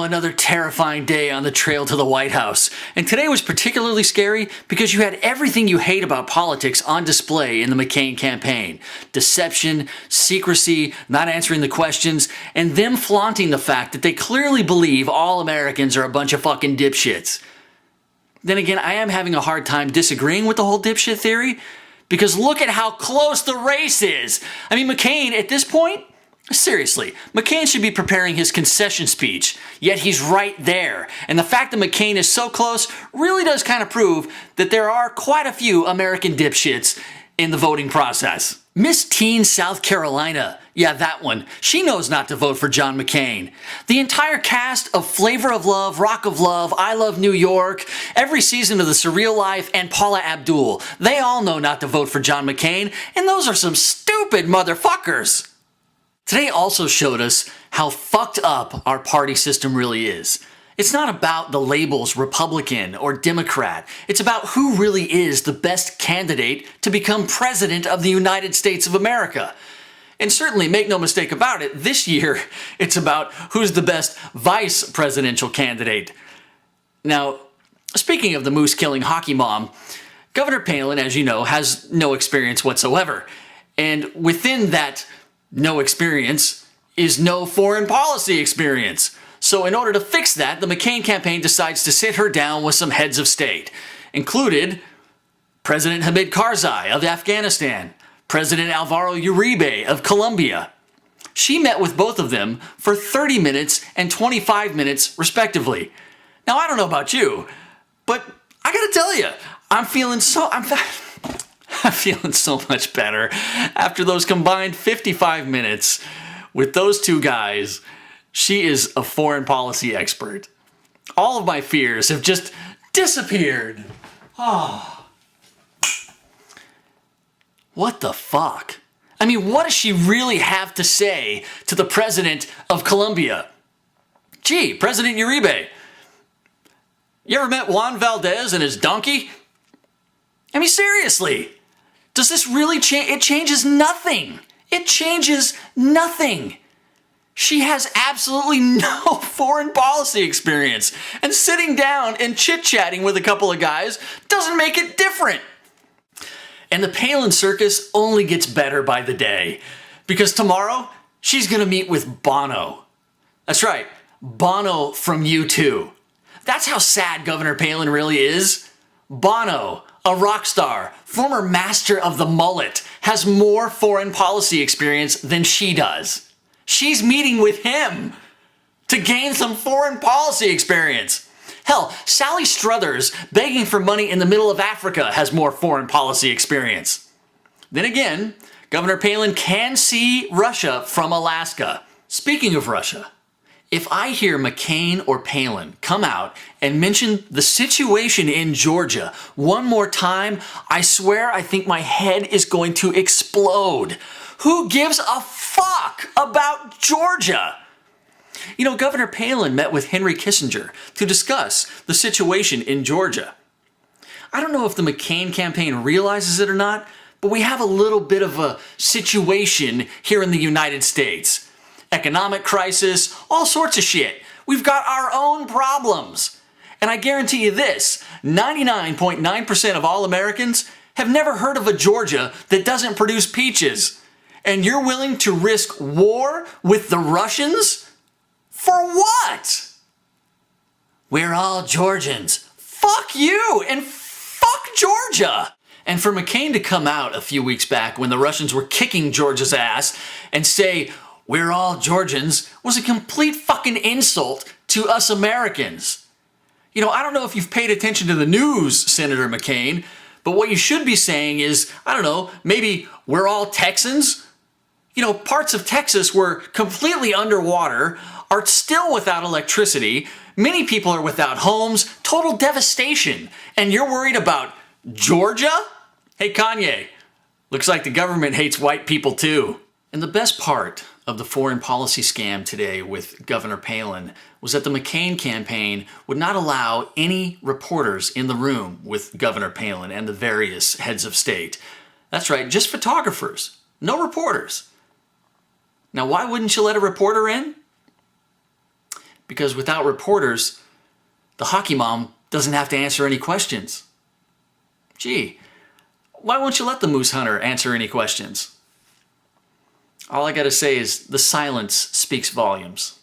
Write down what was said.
another terrifying day on the trail to the White House. And today was particularly scary because you had everything you hate about politics on display in the McCain campaign. Deception, secrecy, not answering the questions, and them flaunting the fact that they clearly believe all Americans are a bunch of fucking dipshits. Then again, I am having a hard time disagreeing with the whole dipshit theory because look at how close the race is. I mean, McCain, at this point, seriously, McCain should be preparing his concession speech, yet he's right there. And the fact that McCain is so close really does kind of prove that there are quite a few American dipshits in the voting process. Miss Teen South Carolina, yeah, that one, she knows not to vote for John McCain. The entire cast of Flavor of Love, Rock of Love, I Love New York, every season of The Surreal Life, and Paula Abdul, they all know not to vote for John McCain, and those are some stupid motherfuckers. Today also showed us how fucked up our party system really is. It's not about the labels Republican or Democrat. It's about who really is the best candidate to become President of the United States of America. And certainly, make no mistake about it, this year it's about who's the best vice presidential candidate. Now, speaking of the moose-killing hockey mom, Governor Palin, as you know, has no experience whatsoever. And within that no experience is no foreign policy experience. So in order to fix that, the McCain campaign decides to sit her down with some heads of state, included President Hamid Karzai of Afghanistan, President Alvaro Uribe of Colombia. She met with both of them for 30 minutes and 25 minutes respectively. Now, I don't know about you, but I gotta tell you, I'm feeling so much better after those combined 55 minutes with those two guys. She is a foreign policy expert. All of my fears have just disappeared. Oh. What the fuck? I mean, what does she really have to say to the president of Colombia? Gee, President Uribe, you ever met Juan Valdez and his donkey? I mean, seriously. Does this really change? It changes nothing. It changes nothing. She has absolutely no foreign policy experience, and sitting down and chit-chatting with a couple of guys doesn't make it different. And the Palin circus only gets better by the day, because tomorrow she's going to meet with Bono. That's right, Bono from U2. That's how sad Governor Palin really is. Bono, a rock star, former master of the mullet, has more foreign policy experience than she does. She's meeting with him to gain some foreign policy experience. Hell, Sally Struthers begging for money in the middle of Africa has more foreign policy experience. Then again, Governor Palin can see Russia from Alaska. Speaking of Russia, if I hear McCain or Palin come out and mention the situation in Georgia one more time, I swear I think my head is going to explode. Who gives a fuck about Georgia? You know, Governor Palin met with Henry Kissinger to discuss the situation in Georgia. I don't know if the McCain campaign realizes it or not, but we have a little bit of a situation here in the United States. Economic crisis, all sorts of shit. We've got our own problems. And I guarantee you this, 99.9% of all Americans have never heard of a Georgia that doesn't produce peaches. And you're willing to risk war with the Russians? For what? We're all Georgians. Fuck you and fuck Georgia. And for McCain to come out a few weeks back when the Russians were kicking Georgia's ass and say, we're all Georgians, was a complete fucking insult to us Americans. You know, I don't know if you've paid attention to the news, Senator McCain, but what you should be saying is, I don't know, maybe we're all Texans? You know, parts of Texas were completely underwater, are still without electricity, many people are without homes, total devastation, and you're worried about Georgia? Hey Kanye, looks like the government hates white people too. And the best part of the foreign policy scam today with Governor Palin was that the McCain campaign would not allow any reporters in the room with Governor Palin and the various heads of state. That's right, just photographers, no reporters. Now, why wouldn't you let a reporter in? Because without reporters, the hockey mom doesn't have to answer any questions. Gee, why won't you let the moose hunter answer any questions? All I gotta say is the silence speaks volumes.